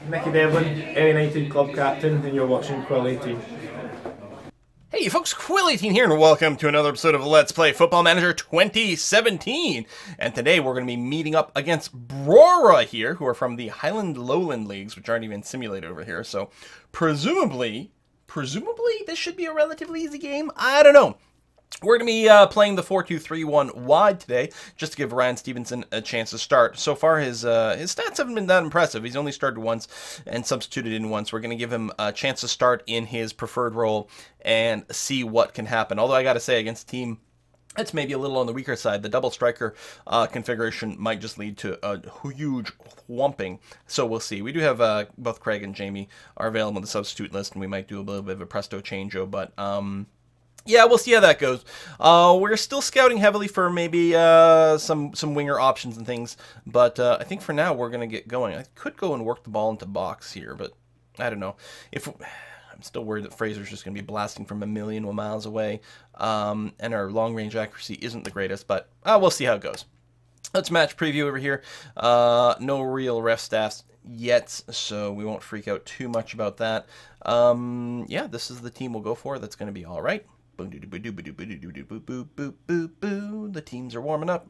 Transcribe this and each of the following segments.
Mickey Devlin, Ayr United club captain, and you're watching Quill 18. Hey folks, Quill 18 here, and welcome to another episode of Let's Play Football Manager 2017. And today we're going to be meeting up against Brora here, who are from the Highland Lowland Leagues, which aren't even simulated over here. So presumably this should be a relatively easy game. I don't know. We're going to be playing the 4-2-3-1 wide today, just to give Ryan Stevenson a chance to start. So far, his stats haven't been that impressive. He's only started once and substituted in once. We're going to give him a chance to start in his preferred role and see what can happen. Although I got to say, against a team that's maybe a little on the weaker side, the double striker configuration might just lead to a huge whumping. So we'll see. We do have both Craig and Jamie are available on the substitute list, and we might do a little bit of a presto changeo, but yeah, we'll see how that goes. We're still scouting heavily for maybe some winger options and things, but I think for now we're going to get going. I could go and work the ball into box here, but I don't know. I'm still worried that Fraser's just going to be blasting from a million miles away, and our long-range accuracy isn't the greatest, but we'll see how it goes. Let's match preview over here. No real ref staffs yet, so we won't freak out too much about that. Yeah, this is the team we'll go for. That's going to be all right. The teams are warming up.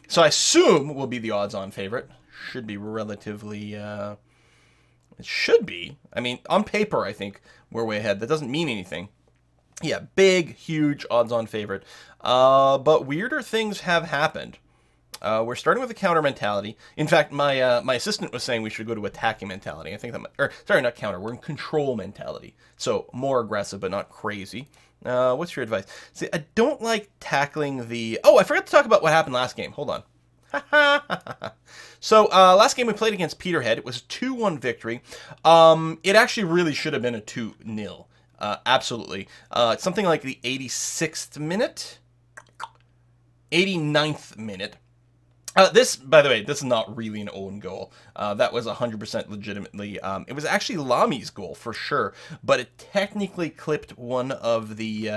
So I assume we'll be the odds-on favorite. Should be relatively, it should be. I mean, on paper, I think we're way ahead. That doesn't mean anything. Yeah, big, huge odds-on favorite. But weirder things have happened. We're starting with a counter mentality. In fact, my assistant was saying we should go to attacking mentality. I think that, or sorry, not counter. We're in control mentality. So more aggressive, but not crazy. What's your advice? See, I don't like tackling the... Oh, I forgot to talk about what happened last game. Hold on. So, last game we played against Peterhead. It was a 2-1 victory. It actually really should have been a 2-0. Absolutely. It's something like the 86th minute? 89th minute. This, by the way, this is not really an own goal. That was 100% legitimately. It was actually Lami's goal for sure, but it technically clipped one of the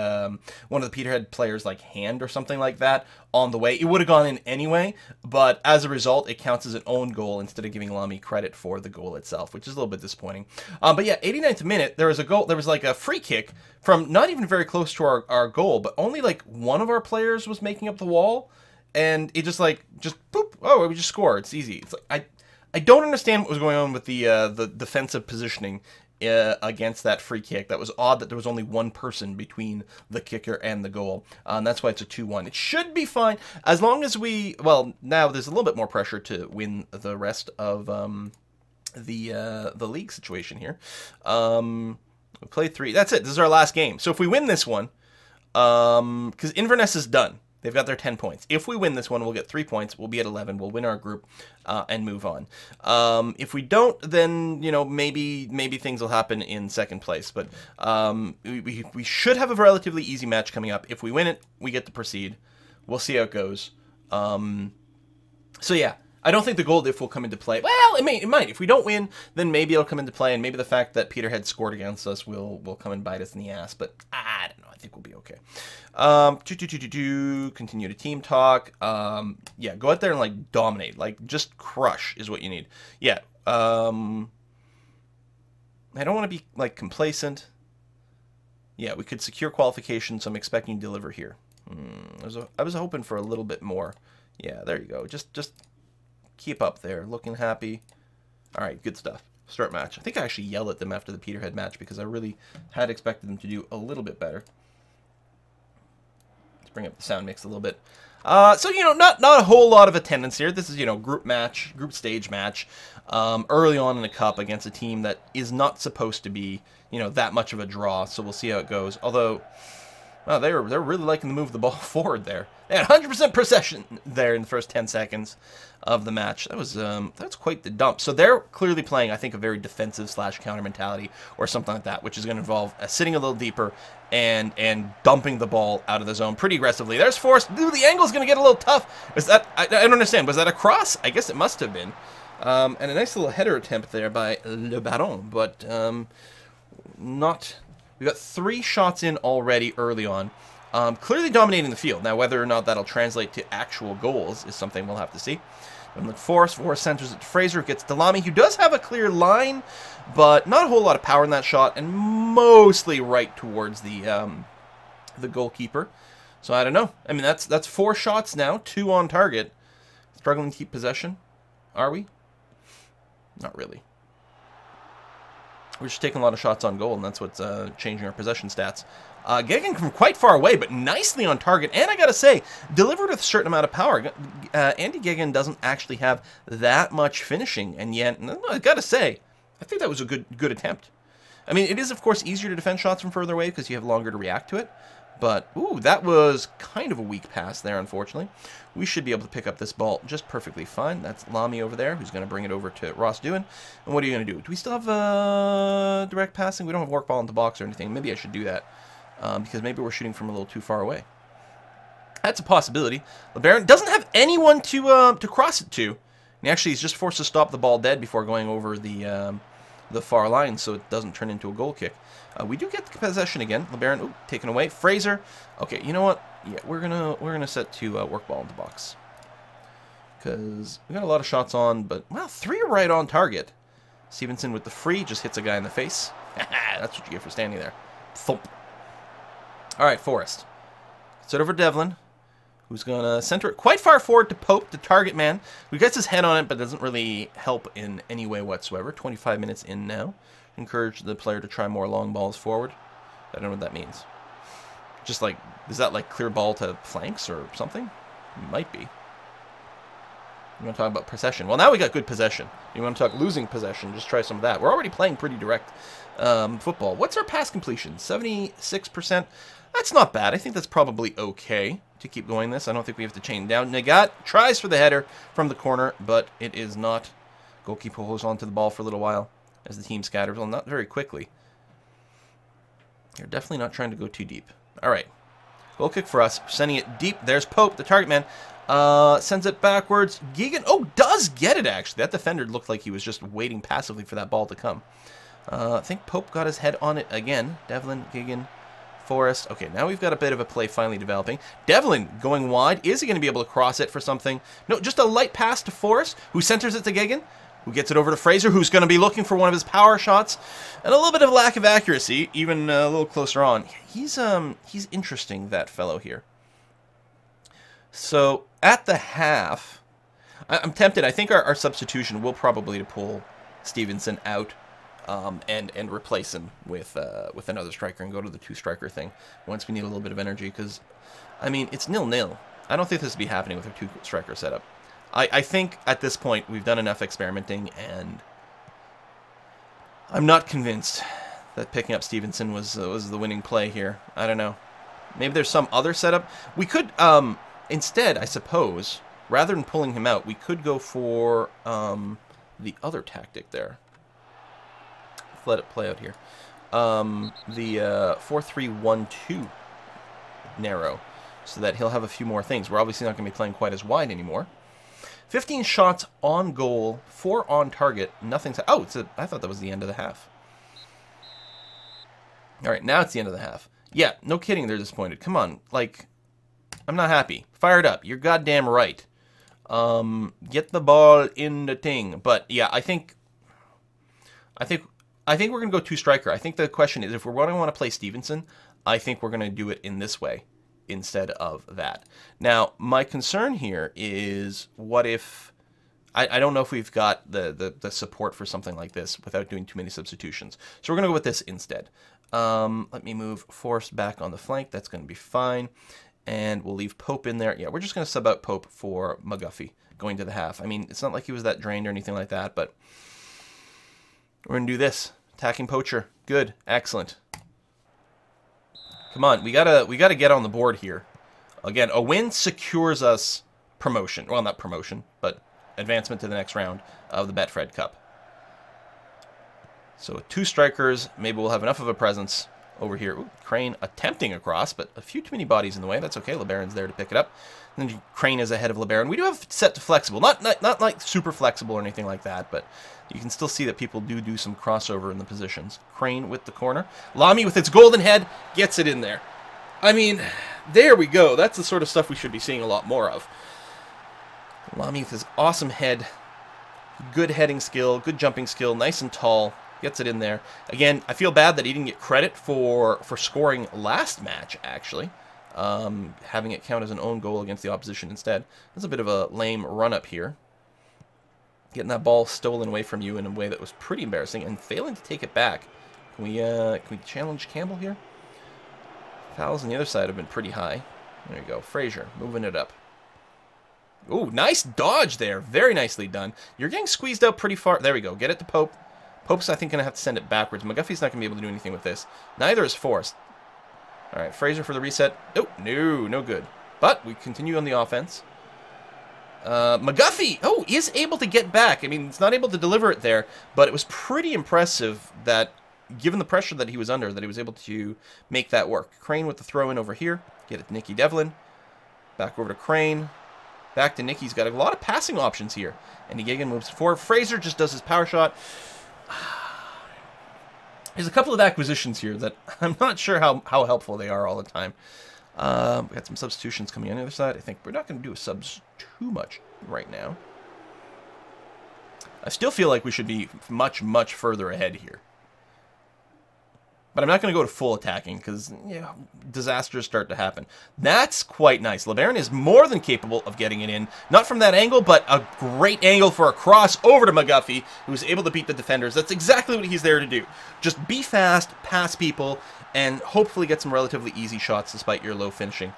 Peterhead players' like hand or something like that on the way. It would have gone in anyway, but as a result, it counts as an own goal instead of giving Lamy credit for the goal itself, which is a little bit disappointing. But yeah, 89th minute, there was a goal. There was like a free kick from not even very close to our goal, but only like one of our players was making up the wall. And it just boop, oh, we just score. It's easy. It's like, I don't understand what was going on with the defensive positioning against that free kick. That was odd that there was only one person between the kicker and the goal. And that's why it's a 2-1. It should be fine as long as we, well, now there's a little bit more pressure to win the rest of the league situation here. We played 3. That's it. This is our last game. So if we win this one, because Inverness is done. They've got their 10 points. If we win this one, we'll get 3 points. We'll be at 11. We'll win our group and move on. If we don't, then, you know, maybe things will happen in second place. But we should have a relatively easy match coming up. If we win it, we get to proceed. We'll see how it goes. So, yeah. I don't think the goal diff will come into play. Well, it might. If we don't win, then maybe it'll come into play, and maybe the fact that Peterhead scored against us will come and bite us in the ass. But I don't know. I think we'll be okay. Continue to team talk. Yeah, go out there and like dominate, like just crush is what you need. Yeah. I don't want to be like complacent. Yeah, we could secure qualification, so I'm expecting to deliver here. I was hoping for a little bit more. Yeah, there you go. Just keep up there, looking happy. All right, good stuff. Start match. I think I actually yelled at them after the Peterhead match because I really had expected them to do a little bit better. Let's bring up the sound mix a little bit. So, you know, not a whole lot of attendance here. This is, you know, group stage match, early on in the cup against a team that is not supposed to be, you know, that much of a draw. So we'll see how it goes. Although, well, they're really liking to move the ball forward there. They had 100% possession there in the first 10 seconds of the match. That's quite the dump. So they're clearly playing, I think, a very defensive / counter mentality or something like that, which is going to involve sitting a little deeper and dumping the ball out of the zone pretty aggressively. There's Forrest. Dude, the angle's going to get a little tough. Is that? I don't understand. Was that a cross? I guess it must have been. And a nice little header attempt there by Le Baron, but not. We got 3 shots in already early on. Clearly dominating the field. Now, whether or not that'll translate to actual goals is something we'll have to see. And look, Forrest centers it to Fraser, gets to Lamy, who does have a clear line, but not a whole lot of power in that shot, and mostly right towards the goalkeeper. So I don't know. I mean, that's 4 shots now, 2 on target. Struggling to keep possession. Are we? Not really. We're just taking a lot of shots on goal, and that's what's changing our possession stats. Gegen from quite far away, but nicely on target. And I gotta say, delivered with a certain amount of power. Andy Gegen doesn't actually have that much finishing, and yet, I gotta say, I think that was a good attempt. I mean, it is, of course, easier to defend shots from further away because you have longer to react to it. But, ooh, that was kind of a weak pass there, unfortunately. We should be able to pick up this ball just perfectly fine. That's Lamy over there, who's going to bring it over to Ross Doohan. And what are you going to do? Do we still have direct passing? We don't have work ball into box or anything. Maybe I should do that, because maybe we're shooting from a little too far away. That's a possibility. LeBaron doesn't have anyone to cross it to. And actually, he's just forced to stop the ball dead before going over the far line, so it doesn't turn into a goal kick. We do get the possession again. LeBaron, taken away. Fraser. Okay, you know what? Yeah, we're gonna set to work ball into box, because we got a lot of shots on, but well, 3 are right on target. Stevenson with the free just hits a guy in the face. That's what you get for standing there. Thump. All right, Forrest. It's over Devlin, who's gonna center it quite far forward to Pope, the target man, who gets his head on it, but doesn't really help in any way whatsoever. 25 minutes in now. Encourage the player to try more long balls forward. I don't know what that means. Just like, is that like clear ball to flanks or something? Might be. You want to talk about possession? Well, now we got good possession. You want to talk losing possession? Just try some of that. We're already playing pretty direct football. What's our pass completion? 76%. That's not bad. I think that's probably okay to keep going this. I don't think we have to chain down. Nagat tries for the header from the corner, but it is not. Goalkeeper holds on to the ball for a little while as the team scatters. Well, not very quickly. They're definitely not trying to go too deep. All right. Goal kick for us. Sending it deep. There's Pope, the target man. Sends it backwards. Gegen, does get it, actually. That defender looked like he was just waiting passively for that ball to come. I think Pope got his head on it again. Devlin, Gegen, Forrest. Okay, now we've got a bit of a play finally developing. Devlin going wide. Is he going to be able to cross it for something? No, just a light pass to Forrest, who centers it to Gegen, who gets it over to Fraser, who's going to be looking for one of his power shots. And a little bit of lack of accuracy, even a little closer on. He's interesting, that fellow here. So, at the half, I'm tempted. I think our substitution will probably to pull Stevenson out and replace him with another striker and go to the 2-striker thing once we need a little bit of energy. Because, I mean, it's 0-0. I don't think this would be happening with our 2-striker setup. I think at this point we've done enough experimenting, and I'm not convinced that picking up Stevenson was the winning play here. I don't know. Maybe there's some other setup. We could, instead, I suppose, rather than pulling him out, we could go for the other tactic there. Let's let it play out here. The 4-3-1-2 narrow, so that he'll have a few more things. We're obviously not going to be playing quite as wide anymore. 15 shots on goal, 4 on target, nothing to... Oh, I thought that was the end of the half. All right, now it's the end of the half. Yeah, no kidding, they're disappointed. Come on, like, I'm not happy. Fire it up. You're goddamn right. Get the ball in the thing. But yeah, I think we're gonna go 2-striker. I think the question is, if we're going to want to play Stevenson, I think we're gonna do it in this way instead of that. Now, my concern here is, what if... I don't know if we've got the support for something like this without doing too many substitutions. So we're going to go with this instead. Let me move Forrest back on the flank. That's going to be fine. And we'll leave Pope in there. Yeah, we're just going to sub out Pope for McGuffey going to the half. I mean, it's not like he was that drained or anything like that, but we're going to do this. Attacking poacher. Good. Excellent. Come on, we gotta get on the board here. Again, a win secures us promotion. Well, not promotion, but advancement to the next round of the Betfred Cup. So 2 strikers, maybe we'll have enough of a presence over here. Ooh, Crane attempting across, but a few too many bodies in the way. That's okay. LeBaron's there to pick it up. And then Crane is ahead of LeBaron. We do have set to flexible. Not like super flexible or anything like that, but you can still see that people do some crossover in the positions. Crane with the corner. Lamy with its golden head gets it in there. I mean, there we go. That's the sort of stuff we should be seeing a lot more of. Lamy with his awesome head. Good heading skill, good jumping skill, nice and tall. Gets it in there. Again, I feel bad that he didn't get credit for scoring last match, actually. Having it count as an own goal against the opposition instead. That's a bit of a lame run-up here. Getting that ball stolen away from you in a way that was pretty embarrassing and failing to take it back. Can we challenge Campbell here? Fouls on the other side have been pretty high. There you go. Fraser moving it up. Ooh, nice dodge there. Very nicely done. You're getting squeezed out pretty far. There we go. Get it to Pope. Pope's, I think, going to have to send it backwards. McGuffey's not going to be able to do anything with this. Neither is Forrest. All right, Fraser for the reset. Oh, no good. But we continue on the offense. McGuffey, is able to get back. I mean, he's not able to deliver it there, but it was pretty impressive that, given the pressure that he was under, that he was able to make that work. Crane with the throw-in over here. Get it to Nicky Devlin. Back over to Crane. Back to Nicky. He's got a lot of passing options here. And Gigan moves forward. Fraser just does his power shot. There's a couple of acquisitions here that I'm not sure how helpful they are all the time. We got some substitutions coming on the other side. I think we're not going to do a subs too much right now. I still feel like we should be much, much further ahead here. But I'm not going to go to full attacking because disasters start to happen. That's quite nice. LeBaron is more than capable of getting it in. Not from that angle, but a great angle for a cross over to McGuffey, who's able to beat the defenders. That's exactly what he's there to do. Just be fast, pass people, and hopefully get some relatively easy shots despite your low finishing.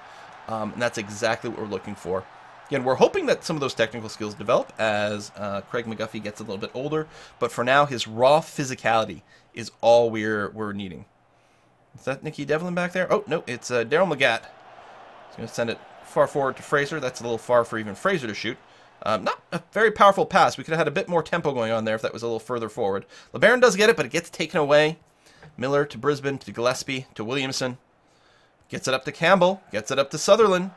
And that's exactly what we're looking for. Again, we're hoping that some of those technical skills develop as Craig McGuffey gets a little bit older. But for now, his raw physicality is all we're needing. Is that Nicky Devlin back there? Oh, no, it's Daryl McGatt. He's going to send it far forward to Fraser. That's a little far for even Fraser to shoot. Not a very powerful pass. We could have had a bit more tempo going on there if that was a little further forward. LeBaron does get it, but it gets taken away. Miller to Brisbane, to Gillespie, to Williamson. Gets it up to Campbell. Gets it up to Sutherland.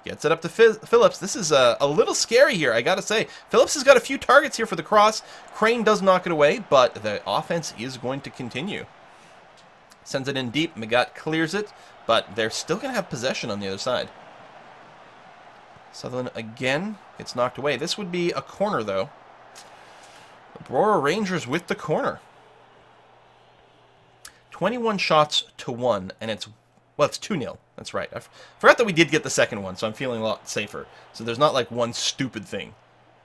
Gets it up to Phillips. This is a little scary here, I gotta say. Phillips has got a few targets here for the cross. Crane does knock it away, but the offense is going to continue. Sends it in deep. McGatt clears it, but they're still going to have possession on the other side. Sutherland again gets knocked away. This would be a corner, though. The Aurora Rangers with the corner. 21 shots to 1, and it's 2-0. That's right. I forgot that we did get the second one, so I'm feeling a lot safer. So there's not like one stupid thing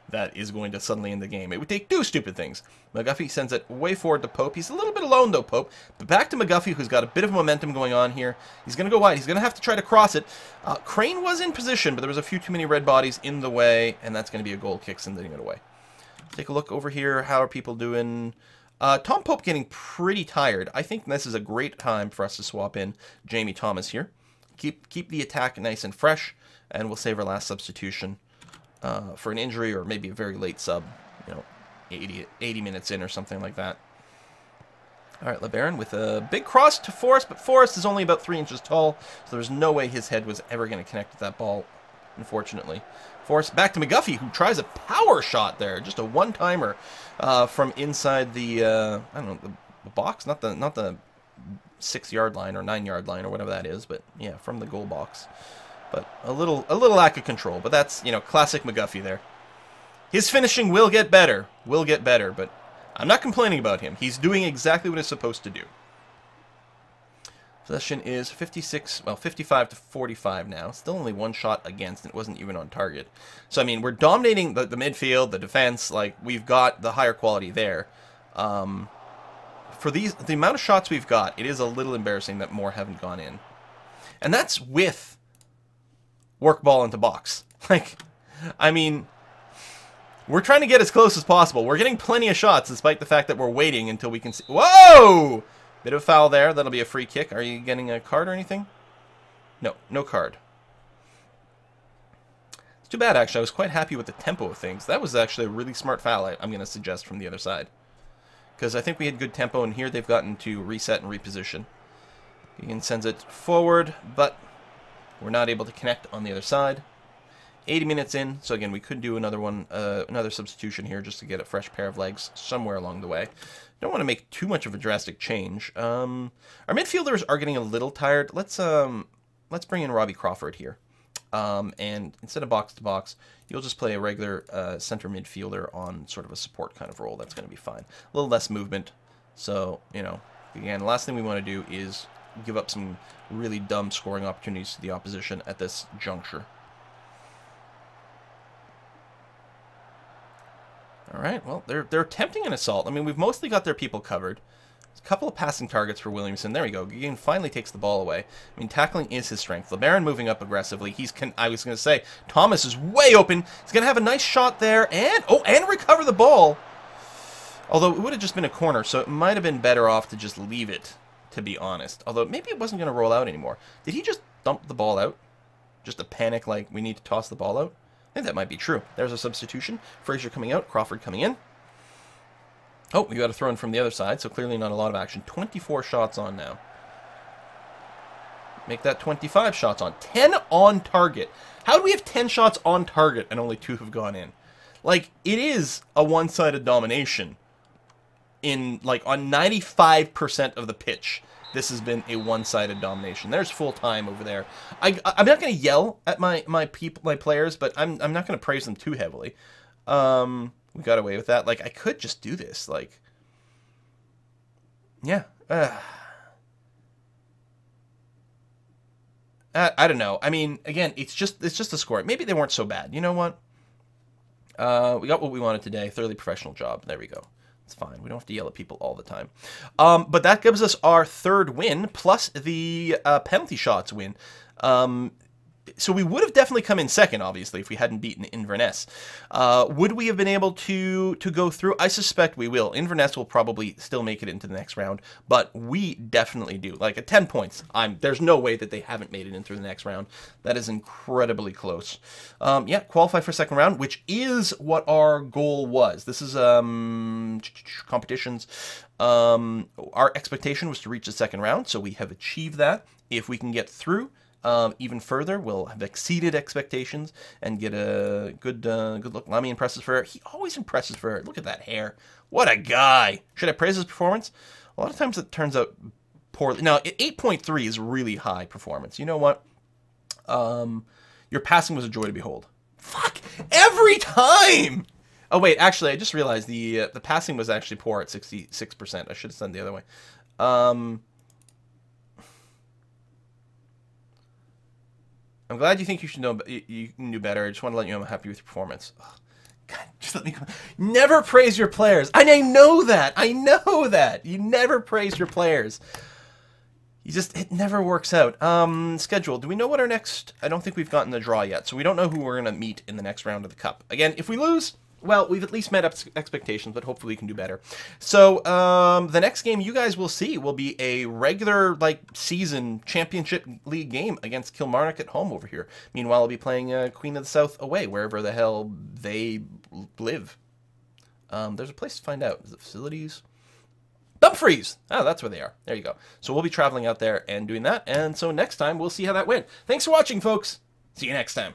that is going to suddenly end the game. It would take 2 stupid things. McGuffey sends it way forward to Pope. He's a little bit alone, though, Pope. But back to McGuffey, who's got a bit of momentum going on here. He's going to go wide. He's going to have to try to cross it. Crane was in position, but there was a few too many red bodies in the way, and that's going to be a goal kick, sending it away. Take a look over here. How are people doing? Tom Pope getting pretty tired. I think this is a great time for us to swap in Jamie Thomas here. Keep the attack nice and fresh, and we'll save our last substitution for an injury or maybe a very late sub, 80 minutes in or something like that. All right, LeBaron with a big cross to Forrest, but Forrest is only about 3 inches tall, so there's no way his head was ever going to connect with that ball, unfortunately. Forrest back to McGuffey, who tries a power shot there, just a one-timer from inside the I don't know, the box, not the 6-yard line or 9-yard line or whatever that is, but yeah, from the goal box. But a little lack of control, but that's, classic McGuffey there. His finishing will get better, but I'm not complaining about him. He's doing exactly what he's supposed to do. Possession is 55 to 45 now. Still only 1 shot against, and it wasn't even on target. So, I mean, we're dominating the midfield, the defense. Like, we've got the higher quality there. For the amount of shots we've got, it is a little embarrassing that more haven't gone in. And that's with work ball into box. Like, I mean, we're trying to get as close as possible. We're getting plenty of shots, despite the fact that we're waiting until we can see. Whoa! Bit of a foul there. That'll be a free kick. Are you getting a card or anything? No, no card. It's too bad, actually. I was quite happy with the tempo of things. That was actually a really smart foul, I'm going to suggest, from the other side. Because I think we had good tempo, and here they've gotten to reset and reposition. Egan sends it forward, but we're not able to connect on the other side. 80 minutes in, so again, we could do another one, another substitution here just to get a fresh pair of legs somewhere along the way. Don't want to make too much of a drastic change. Our midfielders are getting a little tired. Let's bring in Robbie Crawford here. And instead of box to box, you'll just play a regular center midfielder on sort of a support kind of role. That's going to be fine. A little less movement. So, you know, again, the last thing we want to do is give up some really dumb scoring opportunities to the opposition at this juncture. All right, well, they're attempting an assault. I mean, we've mostly got their people covered. There's a couple of passing targets for Williamson. There we go. Gideon finally takes the ball away. I mean, tackling is his strength. LeBaron moving up aggressively. I was going to say, Thomas is way open. He's going to have a nice shot there. And, oh, and recover the ball. Although it would have just been a corner, so it might have been better off to just leave it, to be honest. Although maybe it wasn't going to roll out anymore. Did he just dump the ball out? Just a panic like we need to toss the ball out? I think that might be true. There's a substitution. Frazier coming out, Crawford coming in. Oh, we got a throw in from the other side, so clearly not a lot of action. 24 shots on now. Make that 25 shots on. 10 on target. How do we have 10 shots on target and only 2 have gone in? Like, it is a one-sided domination. In, like, on 95% of the pitch, this has been a one-sided domination. There's full time over there. I'm not going to yell at my players, but I'm not going to praise them too heavily. We got away with that. Like, I could just do this. Like, yeah. I don't know. I mean, again, it's just a score. Maybe they weren't so bad. You know what? We got what we wanted today. Thoroughly professional job. There we go. It's fine. We don't have to yell at people all the time. But that gives us our 3rd win, plus the penalty shots win. So we would have definitely come in 2nd, obviously, if we hadn't beaten Inverness. Would we have been able to go through? I suspect we will. Inverness will probably still make it into the next round, but we definitely do. Like, at 10 points, there's no way that they haven't made it into the next round. That is incredibly close. Yeah, qualify for 2nd round, which is what our goal was. This is competitions. Our expectation was to reach the 2nd round, so we have achieved that. If we can get through even further, we'll have exceeded expectations and get a good look. Lamy impresses for her. He always impresses for her. Look at that hair. What a guy. Should I praise his performance? A lot of times it turns out poorly. Now, 8.3 is really high performance. You know what? Your passing was a joy to behold. Fuck! Every time! Oh, wait. Actually, I just realized the passing was actually poor at 66%. I should have done the other way. I'm glad you think you should know you can do better. I just want to let you know I'm happy with your performance. Ugh. God, just let me go. Never praise your players. And I know that. I know that. You never praise your players. It never works out. Schedule. Do we know what our next... I don't think we've gotten the draw yet, so we don't know who we're going to meet in the next round of the Cup. Again, if we lose... Well, we've at least met up expectations, but hopefully we can do better. So, the next game you guys will see will be a regular, like, season championship league game against Kilmarnock at home over here. Meanwhile, I'll be playing Queen of the South away, wherever the hell they live. There's a place to find out. Is it facilities? Dumfries! Oh, that's where they are. There you go. So we'll be traveling out there and doing that. And so next time, we'll see how that went. Thanks for watching, folks. See you next time.